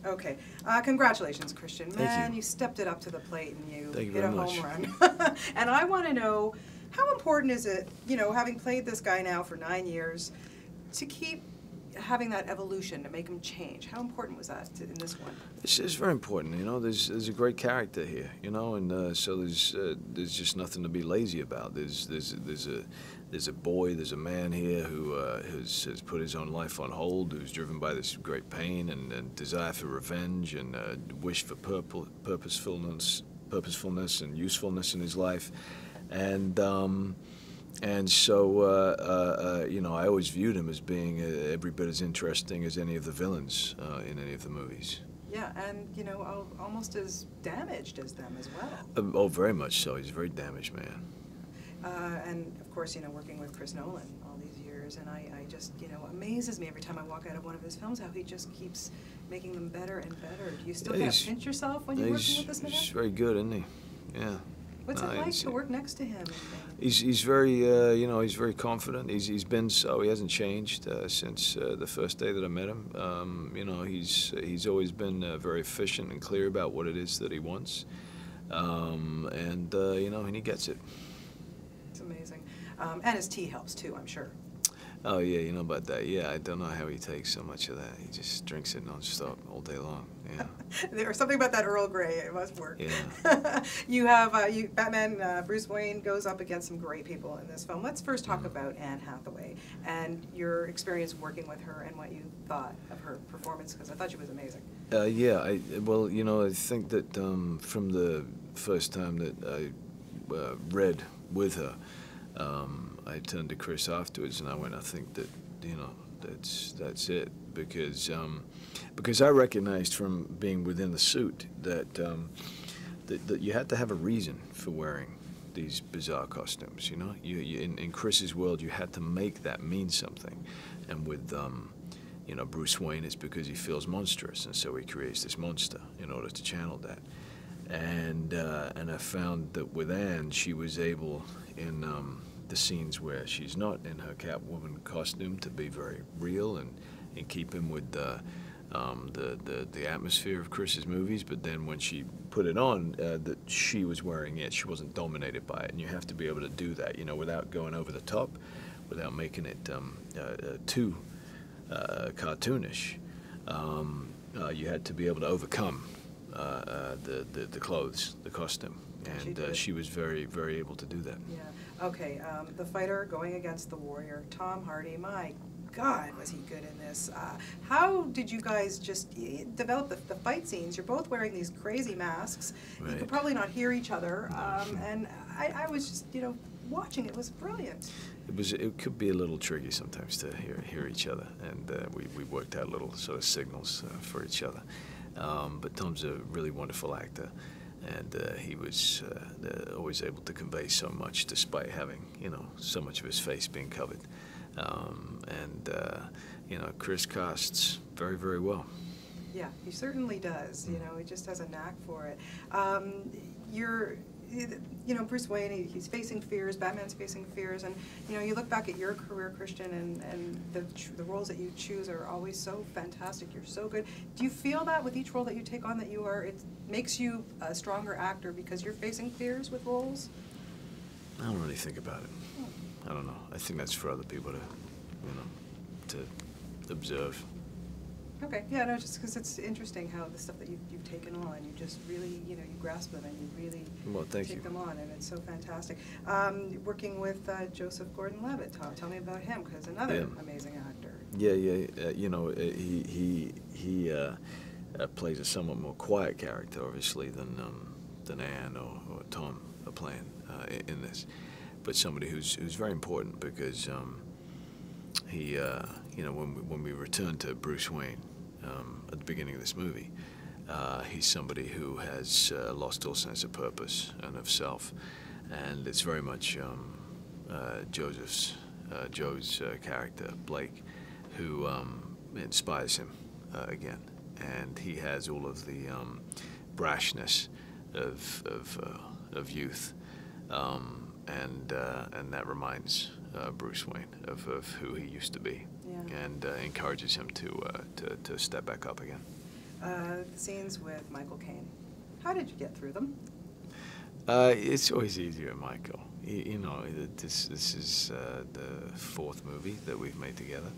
Okay. Congratulations, Christian. Thank Man, you. you stepped it up to the plate and you Thank you hit very a much. home run. And I want to know, how important is it, you know, having played this guy now for 9 years, to keep having that evolution, to make him change? How important was that in this one? It's very important, you know. There's a great character here, you know, and so there's just nothing to be lazy about. There's a boy, there's a man here who has put his own life on hold, who's driven by this great pain and desire for revenge and wish for purposefulness and usefulness in his life, and so, you know, I always viewed him as being every bit as interesting as any of the villains in any of the movies. Yeah, and, you know, almost as damaged as them as well. Oh, very much so. He's a very damaged man. And, of course, you know, working with Chris Nolan all these years, and I just, you know, amazes me every time I walk out of one of his films how he just keeps making them better and better. Do you still kind of pinch yourself when you're working with this man? He's very good, isn't he? Yeah. What's it like to work next to him? He's very, you know, he's very confident. He's been so. He hasn't changed since the first day that I met him. You know, he's always been very efficient and clear about what it is that he wants, and you know, and he gets it. It's amazing, and his tea helps too, I'm sure. Oh yeah, you know about that. Yeah, I don't know how he takes so much of that. He just drinks it nonstop all day long. Yeah. There was something about that Earl Grey. It must work. Yeah. You have Batman. Bruce Wayne goes up against some great people in this film. Let's first talk about Anne Hathaway and your experience working with her and what you thought of her performance, because I thought she was amazing. Yeah. Well, you know, I think that from the first time that I read with her, I turned to Chris afterwards and I went, I think that, you know, that's it, because I recognized from being within the suit that that you had to have a reason for wearing these bizarre costumes. You know, in Chris's world, you had to make that mean something, and with you know, Bruce Wayne, it's because he feels monstrous, and so he creates this monster in order to channel that. And I found that with Anne, she was able in the scenes where she's not in her Catwoman costume to be very real and keep him with the atmosphere of Chris's movies. But then when she put it on, that she was wearing it, she wasn't dominated by it. And you have to be able to do that, you know, without going over the top, without making it too cartoonish. You had to be able to overcome the clothes, the costume, and she was very, very able to do that. Yeah. Okay. The fighter going against the warrior, Tom Hardy. My God, was he good in this? How did you guys just develop the fight scenes? You're both wearing these crazy masks. Right. You could probably not hear each other, and I was just, you know, watching. It was brilliant. It could be a little tricky sometimes to hear each other, and we worked out little sort of signals for each other. But Tom's a really wonderful actor, and he was always able to convey so much despite having, you know, so much of his face being covered. You know, Chris casts very, very well. Yeah, he certainly does. You know, he just has a knack for it. You know, Bruce Wayne, he's facing fears, Batman's facing fears, and, you know, you look back at your career, Christian, and the roles that you choose are always so fantastic. You're so good. Do you feel that with each role that you take on that it makes you a stronger actor because you're facing fears with roles? I don't really think about it. I don't know. I think that's for other people to, you know, to observe. Okay, yeah, no, just because it's interesting how the stuff that you've taken on, you just really, you know, you grasp them and you really take them on, and it's so fantastic. Working with Joseph Gordon-Levitt, tell me about him, because another amazing actor. Yeah, you know, he plays a somewhat more quiet character, obviously, than Anne or Tom are playing in this, but somebody who's very important because he, you know, when we return to Bruce Wayne at the beginning of this movie, he's somebody who has lost all sense of purpose and of self, and it's very much Joe's character, Blake, who inspires him again, and he has all of the brashness of youth, and that reminds Bruce Wayne of who he used to be, and encourages him to step back up again. The scenes with Michael Caine. How did you get through them? It's always easier, Michael. You know, this is the fourth movie that we've made together,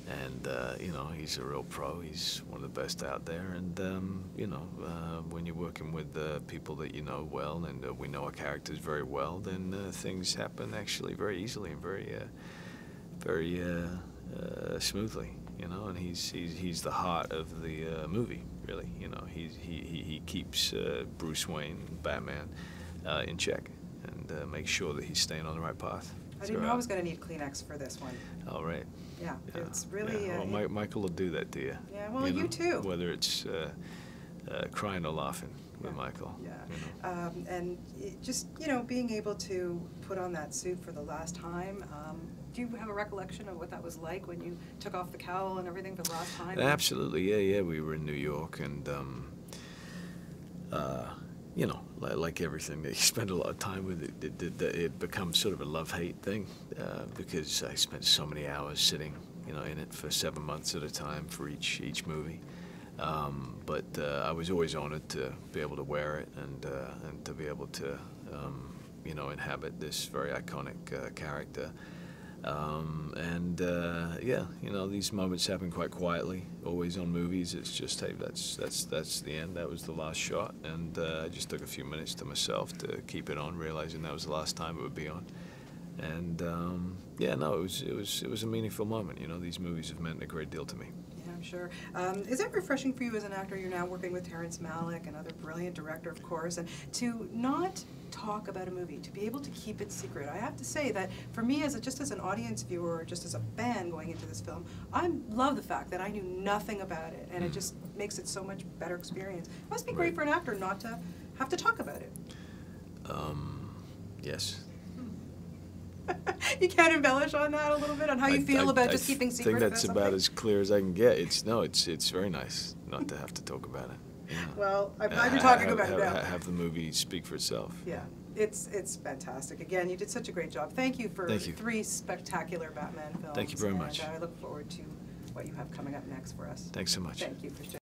and you know, he's a real pro. He's one of the best out there, and you know, when you're working with people that you know well, and we know our characters very well, then things happen actually very easily and very smoothly. You know, and he's the heart of the movie, really. You know, he keeps Bruce Wayne, Batman, in check, and makes sure that he's staying on the right path. I didn't know I was going to need Kleenex for this one. All right. Yeah, it's really... Yeah. Well, Michael will do that to you. Yeah, well, you know, too. Whether it's crying or laughing with Michael. Yeah. You know. And just, you know, being able to put on that suit for the last time, do you have a recollection of what that was like when you took off the cowl and everything for the last time? Absolutely, yeah. We were in New York, and you know, like everything that you spend a lot of time with, it becomes sort of a love-hate thing, because I spent so many hours sitting, you know, in it for 7 months at a time for each movie. But I was always honored to be able to wear it and to be able to, you know, inhabit this very iconic character. Yeah, you know, these moments happen quite quietly. Always on movies, it's just, hey, that's the end. That was the last shot, and I just took a few minutes to myself to keep it on, realizing that was the last time it would be on. And yeah, no, it was a meaningful moment. You know, these movies have meant a great deal to me. Yeah, I'm sure. Is it refreshing for you as an actor? You're now working with Terrence Malick, another brilliant director, of course, and to not talk about a movie, to be able to keep it secret. I have to say that for me, just as an audience viewer, just as a fan going into this film, I love the fact that I knew nothing about it, and it just makes it so much better experience. It must be great for an actor not to have to talk about it. Yes. You can't embellish on that a little bit, on how you feel about just keeping secret? I think that's about as clear as I can get. It's very nice not to have to talk about it. Yeah. Well, I'm talking about it now. Have the movie speak for itself. Yeah, it's fantastic. Again, you did such a great job. Thank you for 3 spectacular Batman films. Thank you very much. And I look forward to what you have coming up next for us. Thanks so much. Thank you for sharing.